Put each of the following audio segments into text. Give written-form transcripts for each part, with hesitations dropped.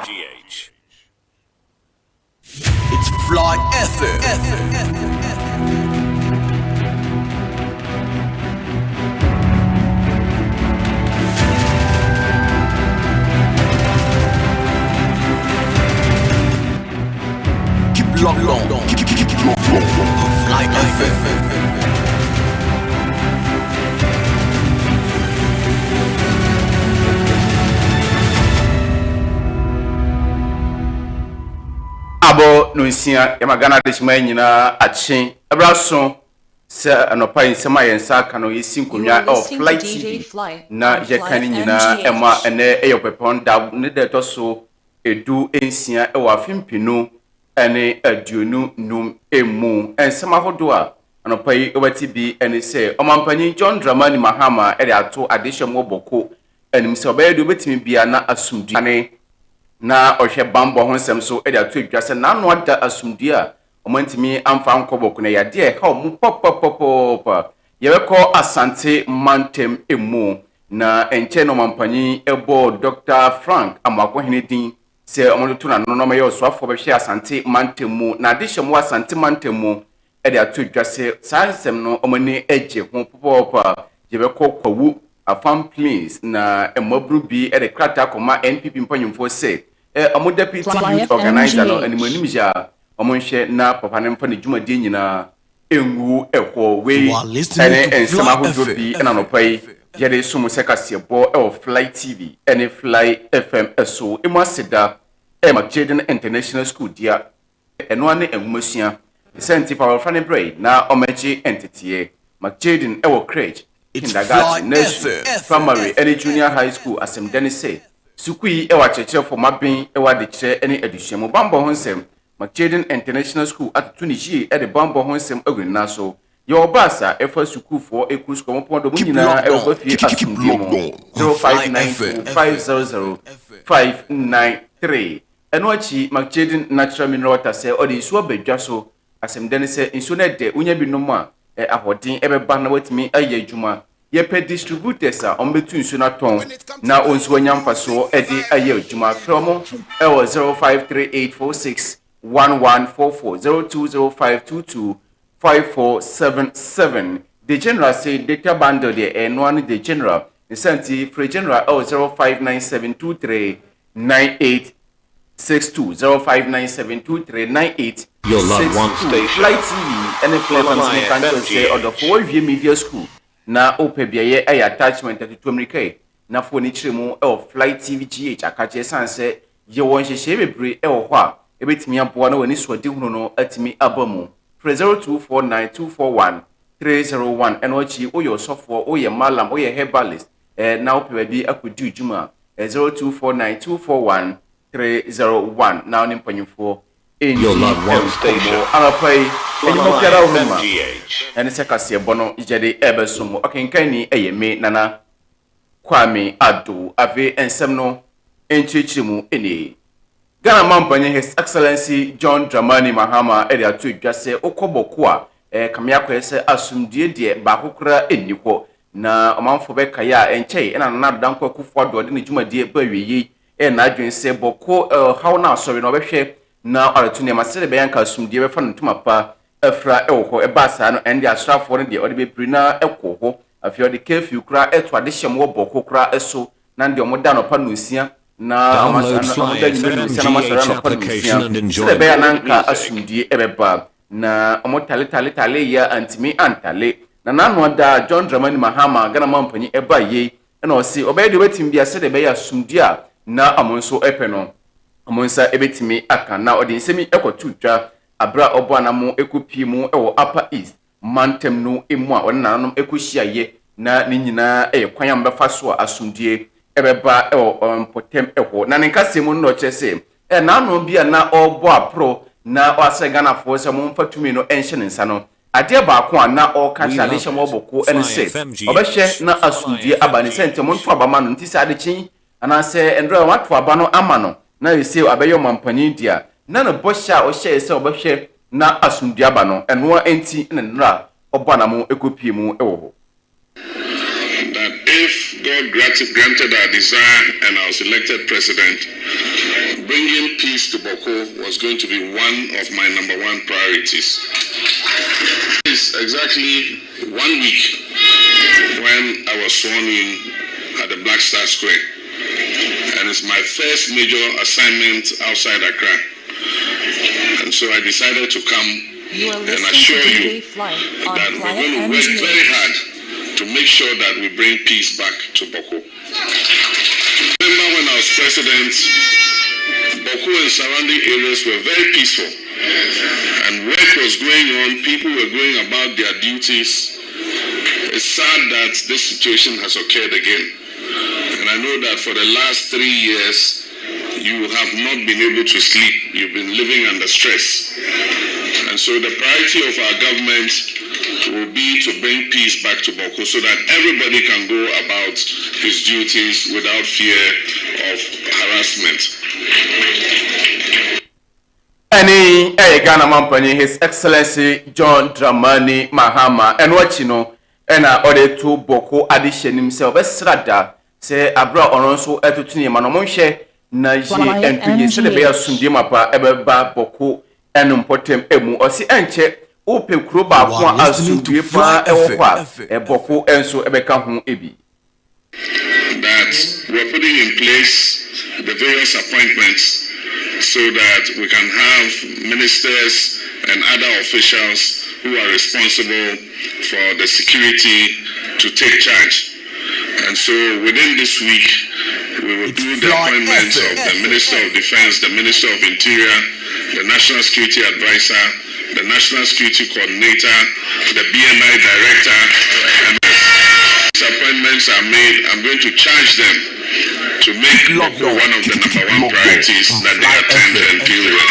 It's Fly FM. Keep long. Keep long. Fly FM. Abo no nsia yamagana deshima nyina ache abraso se anopa nsema yensa ka no yesinkonwa of Flight TV na yekani nyina ema ene eyopepon da ne de toso edu ensia e wa fimpinu ene aduonu num emu ensema hodo a anopa yi obati bi ene se omampanyi John Dramani Mahama e de ato adehwem oboko enim se obayedu betimi bia na asumdu ane na ohwe bambo ho nsem so e da to adwase na no ada asumdie a omantimi amfa nkoboko na yade ka omu pop yeweko asante mantem emu na enche no mampanyi ebo Dr. Frank Amakohene din se omoto na no me yosoafo be hwe asante mantem mu na de hyem asante mantem mu e da to adwase sansem no omani eje ho pop yeweko kwawu afam please na emabru bi e de krata koma NPP mpanyimfo se omo deputy youth organizer no animanim ja omo hwe na papa ne mfa ne dwumadi nyina engu ekwo we ene ensema hodo bi na no pai yede sumu sekasiebo Flight TV ene Fly FM eso emaseda Macheden International School dia eno ane enwumasua senti for fane brain na omachi entity Macheden Crèche kindergarten nursery primary and junior high school asem denise sukui ewa cheche for mabin ewa de che ene edushemu bambo honsem Macheden International School atutu ni ji e de bambo honsem agwina so your basa efa suku for eku school mpondo munyina ewa fie asumdimo 0592500593 eno achi Macheden natural mineral water se odi so bedwa so asem denise inso na de unya binom a ahodin ebeba na watimi aye adwuma yepe distributors a ombetu nsu na ton na onsu anyamfa so edi aye adwuma from 0538461144 0205225477 the general say data bundle the eno the general the free general 0597239862 0597239862 Your loved one station. Flight TV and Flight Canton say or the 4 media school na opebia ye attachment to America na foni chiremu Flight TV GH akache sanse ye won hye bebre ho a ebetimi aboa na wani so de hunu no atimi abamu 0249241301 and ochi oyo sofo oye malam oye herbalist na opebia bi akodi djuma 0249241301 now nimpanyufo Your loved one station. Anapai enyimokera ohuma ene sekase bono ijede ebesumo okenkani eyeme nana Kwame Addo ave ensem no enchichimu ene Ghana mampanye His Excellency John Dramani Mahama ede atu adwase okoboko a kamya kwese asumdie de bakokra eniko na omanfo be kaya enchei ena na danko akufo ado de ne dwumadie ba wiyi na adwense boko how na sorry no behwe na aratu ne masere be yanka asumdie be fa ntuma pa afra ewo eba sa no ende asrafo no de ode be prina ekwo ho afio de kefu kra eto ade hyem wo boko kra eso na nde omoda no pa no sia na amasana na masara no pa no sia se be yanka asumdie ebeba na omotale ya antimi antale na nanu da John Dramani Mahama Ghana mampanyi eba ye na osi obedo betim bia se de be ya asumdie a na amonso epeno amonsa ebetimi aka na odi nsemi ekotu twa abra oboanamu ekupi mu ewo Upper East mantem no emu a onananom ekohyiaye na ni nyina kwan ambefa so asumdie ebeba ewo mpotem eho na nenkasemu no chese na no bia na obo apro na Ghana for se mo mfatumi no enhye nsa no ade baako a na okasha de hyem oboko ense obehye na asumdie abane sente mo nto abama no ntisi adekyin anase endro wato aba no ama no na yesi abeyo mampanyi dia na no bosha o hye se obehwe na asumdie aba no eno enti ne nra obana mo ekopie mu ewo ho. That if God granted our desire and I was elected president, bringing peace to Boko was going to be one of my number one priorities. It's exactly 1 week when I was sworn in at the Black Star Square, and it's my first major assignment outside Accra. And so I decided to come and assure you that we're going to work very hard to make sure that we bring peace back to Boko. Remember when I was president, Boko and surrounding areas were very peaceful, and work was going on, people were going about their duties. It's sad that this situation has occurred again, and I know that for the last 3 years you have not been able to sleep. You've been living under stress, and so the priority of our government will be to bring peace back to Boko so that everybody can go about his duties without fear of harassment. Any Ghana Mampani, His Excellency John Dramani Mahama, and what you know, and I ordered to Boko addition himself, Esrada, say Abra Oronso Etutini Manomonche, Naji, and Pini Celebea Sundimapa, Ebeba Boko, and Umpotem Emu, or si Enche. Open Kruba one as to be far a Boko and so Ebeka Ebi. That we're putting in place the various appointments so that we can have ministers and other officials who are responsible for the security to take charge. And so within this week, we will do the appointments of the Minister of Defense, the Minister of Interior, the National Security Advisor, the National Security Coordinator, the BNI Director, and these appointments are made. I'm going to charge them to make Boko one of the number one priorities that they attend and deal with.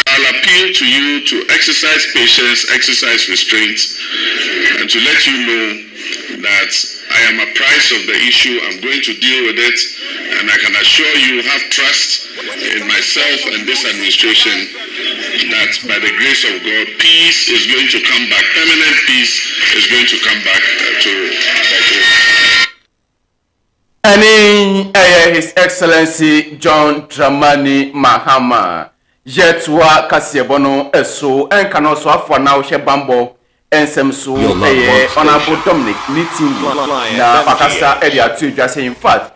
I'll appeal to you to exercise patience, exercise restraint, and to let you know that I am apprised of the issue. I'm going to deal with it, and I can assure you have trust in myself and this administration that by the grace of God, peace is going to come back. Permanent peace is going to come back to Boko. Any His Excellency John Dramani Mahama, Jetwa Kasiebono Eso, and can also for now Shebambo. Ensem so honorable Dominic meeting na Pakasa Edia to just say in fact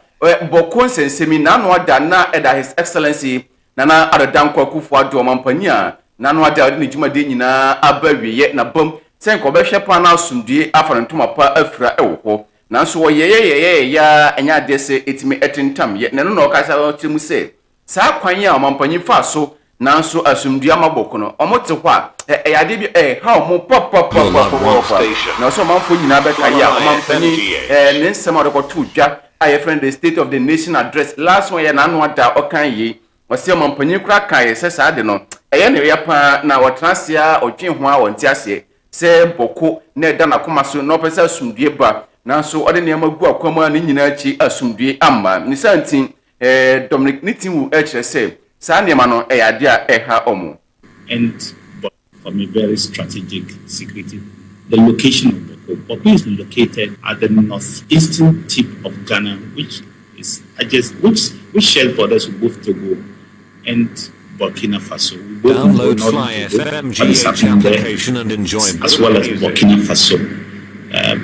Boko sensemi na no ada na eda His Excellency nana Adodan Kwaku Addo Mampania na no ada ni jumade nyina abawiye na bam sen ko be hwepa na asumdue afarantuma pa afira ewo na so ye ya enya de se etimi etintam ye na no okasa otimu se sa kwan ya Mampanyi fa so na so asumdue amaboko no omote kwa yade bi how mo pop na so manfo nyina be kai ya Mampanyi ne nsema de ko tu dwa aye friend the State of the Nation address last one ya na no ada okan yi wose Mampanyi kura kai se sa de no eye ne ya pa na wotransia odwen ho a wonti ase se Boko na da na koma so no pesa asumdue ba na so ode ne magu akwama ne nyina chi asumdue amma ni santin Dominic Nitinwu se Sandiamano Eyadia Eha Omo. And but from a very strategic security, the location of Boko. Boko is located at the northeastern tip of Ghana, which is which share borders with both Togo and Burkina Faso. We download Fly FM GH application and enjoy as well as Burkina Faso.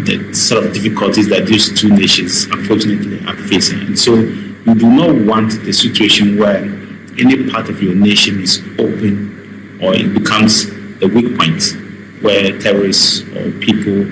The sort of difficulties that these two nations unfortunately are facing, and so you do not want the situation where any part of your nation is open or it becomes a weak point where terrorists or people,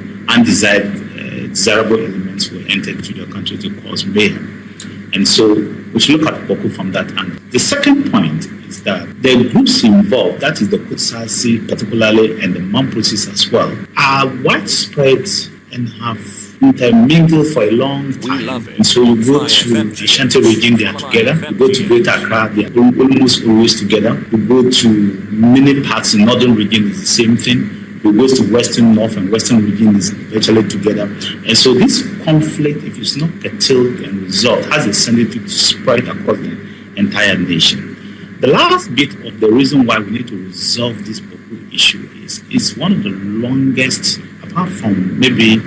desirable elements will enter into your country to cause mayhem. And so we should look at Boko from that angle. The second point is that the groups involved, that is the Kutsasi particularly and the Mamprosis as well, are widespread and have intermingled for a long time. And so you go to the Ashanti region, they are together. You go to Greater Accra, they are almost always together. You go to many parts in northern region, is the same thing. You go to western, north and western region is virtually together. And so this conflict, if it's not curtailed and resolved, has a tendency to spread across the entire nation. The last bit of the reason why we need to resolve this Boko issue is it's one of the longest, apart from maybe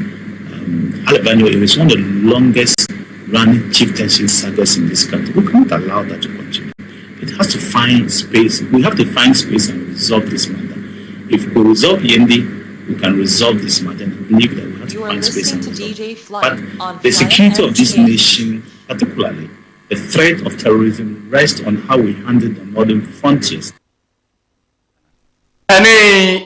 Alabama, it is one of the longest running chieftaincy sagas in this country. We cannot allow that to continue. it has to find space. We have to find space and resolve this matter. If we resolve Yendi, we can resolve this matter. And I believe that we have to find space and resolve. But the security of this nation, particularly the threat of terrorism, rests on how we handle the northern frontiers. Any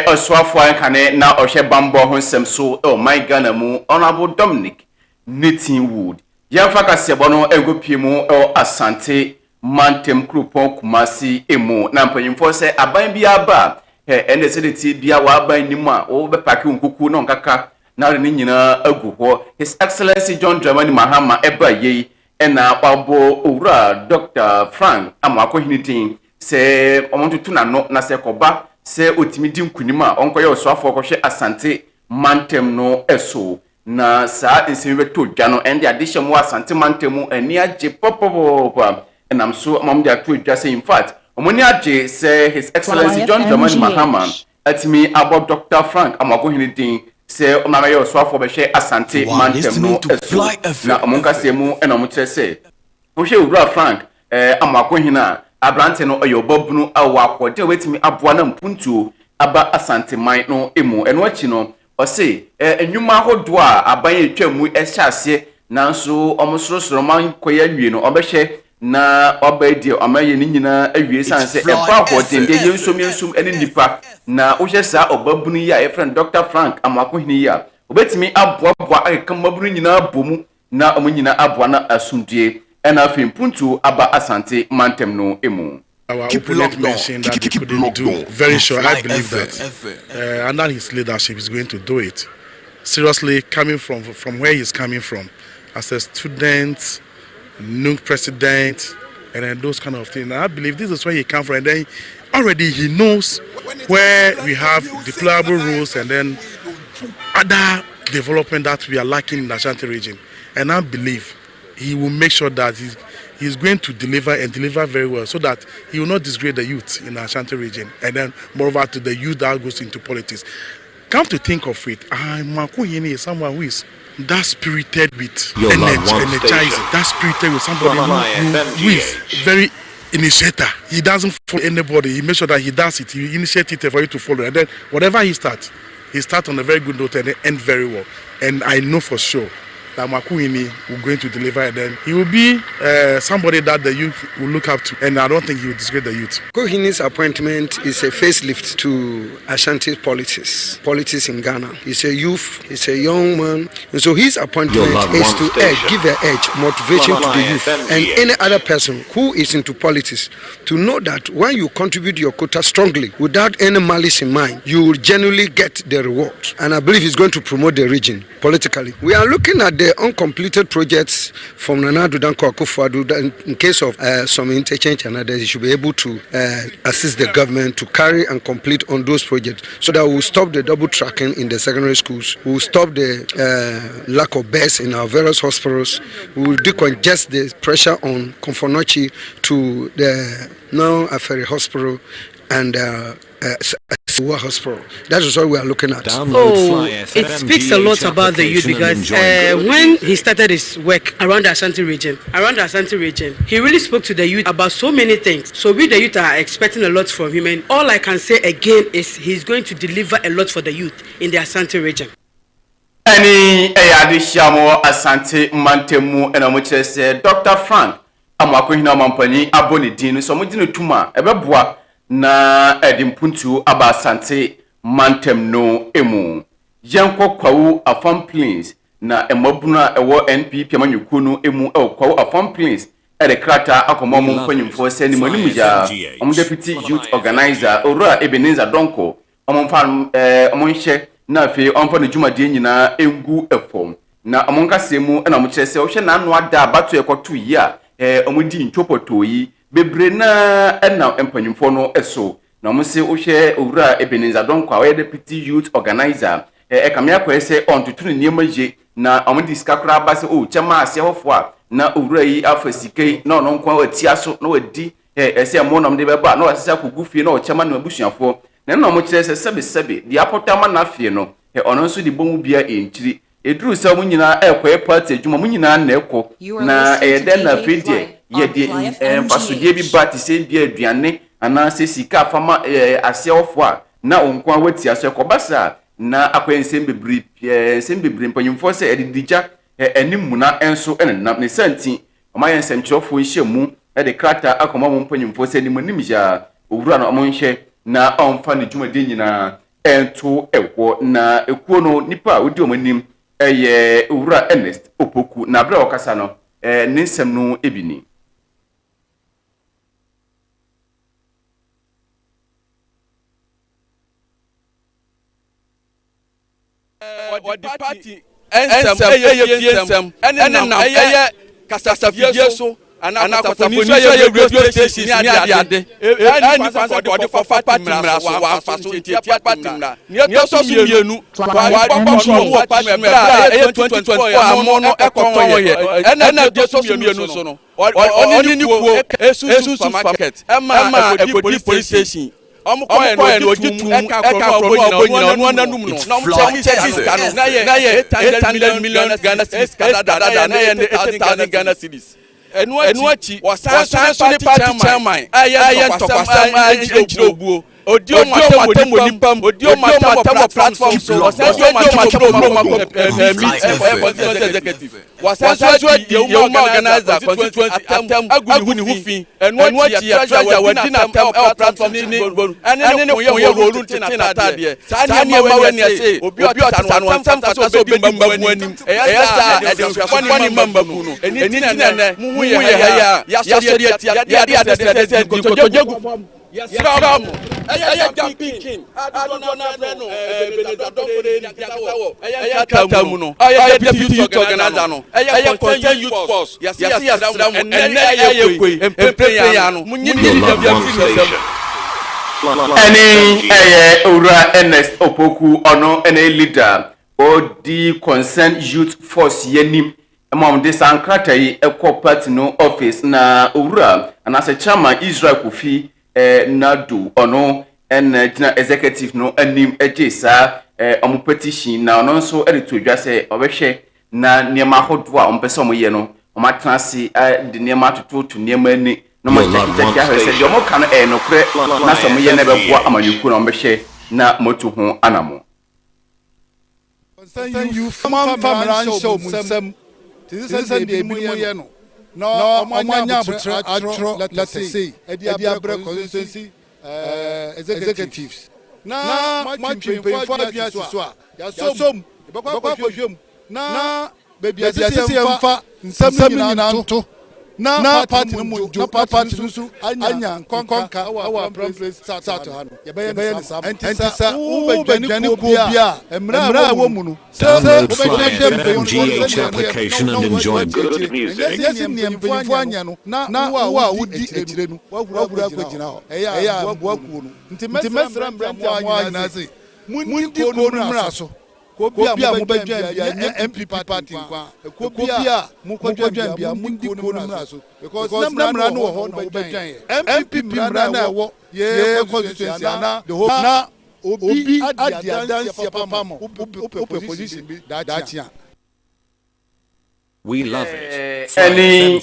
Oswafo Kane na Oshe Bambo Honsem so my Ghana mu Honorable Dominic Knittingwood. Yamfaka Sebono Egopimu Asante Mantem Krupon Kumasi Emu na mpanyimfo se aban bia ba ene sediti bia wa aban nimu o be paki nkuku no nkaka na re nyina agu ho. His Excellency John Dramani Mahama eba yei ena wabo owura Dr. Frank Amakohinitin se omontutu na se koba se otimidi nkunima onkoye oswafo kohwe Asante Mantem no eso na sa nsemi beto dwa no ende adehye mu Asante Mantem mu ani age popopopo enam so mom de ato dwa say in fact omoni age say His Excellency John Dramani Mahama atimi abo Dr. Frank Amakohinitin se omamaye oswafo behwe Asante Mantem no eso na omonka se mu enom kire say ohwe owura Frank Amakohina abrante no oyobobunu awakode wetimi aboa na mpuntuo aba Asante man no emu eno achi no ose enwuma hodo a aban etwamu ehyaase nanso omosorosoro man koya wie no obehye na obedi amaye ni nyina awie sanse eba hoden de yensum ene nipa na ohye sa obabunu ya e friend Dr. Frank Amakohini ya obetimi aboa akamabunu nyina bomu na omunyina aboa na asumdie and I think Puntu Aba Asante Mantem no emu. Our opponent mentioned that he couldn't do. Very sure, I believe that under his leadership, he's going to do it. Seriously, coming from where he's coming from, as a student, new president, and then those kind of things. I believe this is where he comes from. And then already he knows where we have deployable rules and then other development that we are lacking in the Ashanti region. And I believe he will make sure that he's going to deliver and deliver very well so that he will not disgrace the youth in the Ashanti region and then moreover to the youth that goes into politics. Come to think of it, Makohini is someone who is that spirited with energizing, that spirited with somebody who is very initiator. He doesn't follow anybody, he makes sure that he does it, he initiates it for you to follow, and then whatever he starts on a very good note and end very well. And I know for sure that Makohini will going to deliver, and then he will be somebody that the youth will look up to, and I don't think he will disgrace the youth. Makohini's appointment is a facelift to Ashanti politics in Ghana. He's a youth, he's a young man, and so his appointment is to give an edge, motivation to the youth, and any other person who is into politics to know that when you contribute your quota strongly, without any malice in mind, you will genuinely get the reward. And I believe he's going to promote the region politically. We are looking at the uncompleted projects from Nana Addo Dankwa Akufo-Addo. In case of some interchange and others, he should be able to assist the government to carry and complete on those projects so that we will stop the double tracking in the secondary schools, we will stop the lack of beds in our various hospitals, we will decongest the pressure on Komfonochi to the now Aferi Hospital and hospital. That is what we are looking at. It speaks a lot about the youth because when he started his work around the Ashanti region, he really spoke to the youth about so many things. So we the youth are expecting a lot from him, and all I can say again is he's going to deliver a lot for the youth in the Ashanti region. Any adishamo Asante Mantemu and Amuche said Dr. Frank Amakohina Mampani Aboni Dinu so mudinu tuma ebeboa na edimpuntu aba Asante Mantem no emu yanko kwawu afam plains na emabuna ewo NPP amanyuku no emu kwawu afam plains ede krata akomomo mpanyimfo se ni manimu ya deputy youth organizer ora Ebenezer Donko omonhye na afi onfa ne dwumade nyina engu efom na omonkasemu na mo kyerese ohwe na anu ada abato ekoto yi a omudi ntwopoto yi bebre na na empanyimfo no eso na mo se ohwe owura Ebenezer Donko a deputy youth organizer ekamia kwese ontutu ne niema je na omudi skakura abase o chema ase hofo a na owura yi afasikei na ono nkwa atiaso na wadi ese mo na mde beba na wasesa kugufie na o chema na abusuafo na mo kyerese sebe di apotama na fie no ono nso di bomu bia entiri eduru sa munyina ekwe party adwuma munyina na ekọ na eden na fidie ye de fasodie bi ba ti se bi aduane ana se sika fama ase ofo a na onko a wati aso ekobasa na akwensem bebre mpanyimfo se edidija animu na enso enenam ne santi omayen semchofo nhyiamu de krata akoma mo mpanyimfo se nimanim ja owura na omonhye na onfa ne dwumade nyina ento ekwo na ekuo no nipa odi omanim eye owura Ernest Opoku na bra okasa no ne nsem no ebini what the party ensem ene kasafie so ana kwatafoni so ye radio station ni ade ani kwanza de for party mra so wa fa so tie party mra ni so so mienu wa party mra 2024 amo no ekoton ye ena de so so mienu so no oni ni kuo esu supermarket ema police station omukoye no ojutum eka akro no nanum no na ye 800 million Ghana cedis kada na ye 8,000 Ghana cedis enu achi wasan party chairman aye ntokasam anjirobuo odio matamonimpam odio matam platform so wasan matam executive wasan the organizer constituency agu ni hufin enu achi ya treasure wadina platform ni ane ne koye rolu tina tade sa ni ma wani ase obi otatan wansam fata so obi mbambu anim eyasa edefani mbambu no eni ne mu ye ya so ya kojogu yes come aya jumping no aya kamu no aya deputy youth organizer no aya content youth force yes and aya kwe employer no munyini any owura Ernest Opoku ono ene leader odi concerned youth force yenim among this ankrata yi ekọ party no office na owura anase chairman Israel Kofi Nadu ono en jina executive no anim ejesa omo petition na ono nso edetodwa se obehwe na niema hodo a ompese omo ye no omatrase de niema tototo niema ni no mo check ahwese de omo kan no kre na so mo ye na beboa amanyuku na ombehwe na motu ho anamo concern you family show munsem tizese de mu ye no no omanya butre atro let's say ediabre constituency executives na machimfo abia so a ya som ebakwa hwem na bebia sisi emfa nsam nyina nto na party no mu jo party so anya konka our place start hano ye be ni sam entisa ubedwani ko bia emra wo mu no MGH application and enjoy good music. Yes, mfo anya no na wa wudi ejire no wawura akogina ho eya mboakuo no nti mesra mbranti amwa na se mundi ko no mra so ko bia mo bedwan bia MPP party kwa ko bia mo kodwan bia mundi ko no mra so because namra no ho na bedwan MPP mra na wo ye constituency na the whole na obi adansi papa mo opposition bi dachia. We love it. Any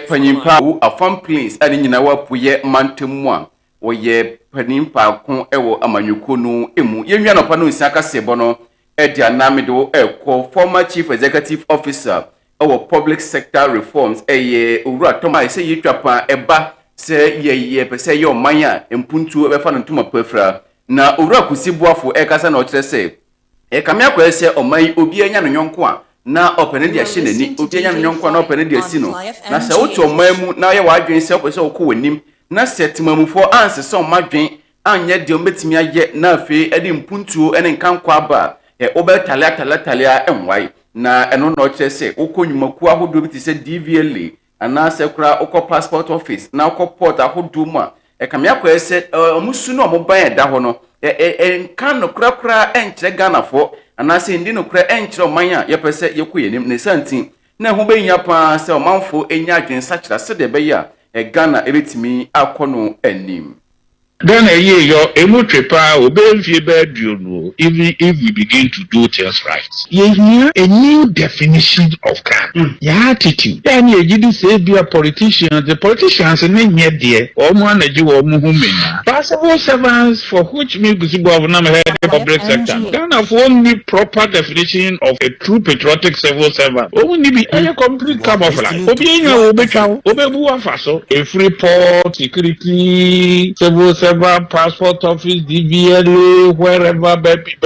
panyimpa wo afam please ani nyina wapuye mantemu a woye panimpa ko ewo amanyuko no emu yenwa no pa no nsaka sebo no edia namedo ekọ former chief executive officer our public sector reforms owura Thomas say yitwapa eba se ye pese ye omanya empuntu ebefa no ntuma pafra na owura kusibuafo ekasa na okire se kame akwa se oman obi anya no nyonko a na opene dia hye nani obi anya no nyonko na opene dia si no na se woto oman mu na ye wadwen se opese okọ wanim na setimamufo anse so omadwen anya de ombetimi aye na afi edi mpuntu ene nkankwa ba obetalia enwai na eno no chese ukonyumaku ahodo bi se DVLA ana se kura ukọ passport office na ukọ port ahodo mu a kame akwa se omusu no omoban eda ho no nkan no kura enkyere Ghana fo ana se ndi no kura enkyere oman a yepese yekoyenim ne santin na ho benya pa se omanfo enya adwen sakira se de be ya Ghana ebetimi akono anim. Then a year your emotripa obey bed you know, even if we begin to do things right. You hear a new definition of crime. Your attitude. Then you did say be a politician, the politicians and then yet dear, or one that you are moving. Possible servants for which me be government head the public sector. Then of only proper definition of a true patriotic civil servant. Only be a complete camouflage. Obeying your Obebu Faso, a free port, security, civil servant, passport office, DVLA, wherever baby.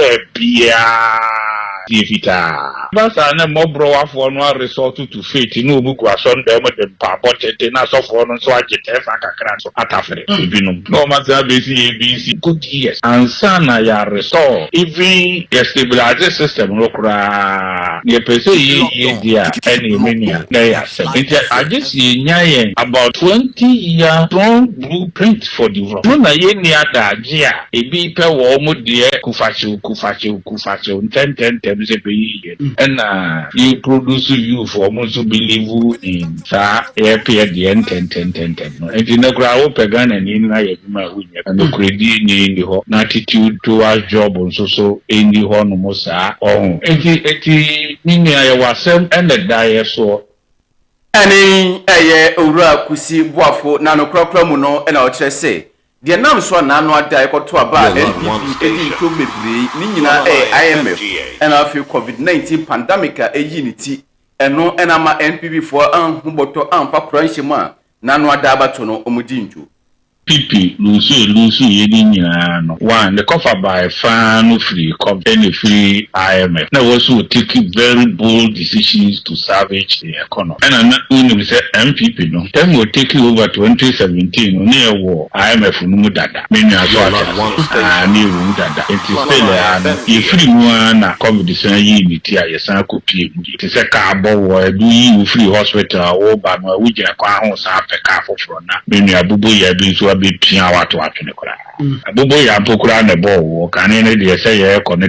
Basa na mobro afọ no resort to faith no buku ason dem dem pa budget na so for no so agete fa kakra so atafere ebinum no matter ABC good years and sana ya restore even the stabilize system no kura ye pese ye dia any mania na ya se I just yen about 20 year strong blueprint for development no na ye ni adaje a ebi pe wo mo de kufachi 10 and you produce you for most to believe in the end 10. And in the crowd pagan and in my and the credit in the attitude towards job and so in the horn mosa oh 80 was and the dire so any a ura kusi boafo na no krokro mu no na o kire say the nam so na no ada ekoto aba NPP edi to mebiri ni nyina IMF and afi COVID-19 pandemic a eyiniti eno enama NPP for anhuboto amfa kranhima na no ada abato no omudinju PP Lucy no one the cover by fan free company free IMF now also taking very bold decisions to salvage the economy and when we say MPP no then we take over 2017 near war IMF no dada many as well new dada it is still and free one na COVID unity a san copy it is a carbon war do you free hospital or ba no we je kwa ho sa peka for na many abubo ya bi so be pia wato atwene kora abobo ya pokura ne bo wo kan ne de say ye connect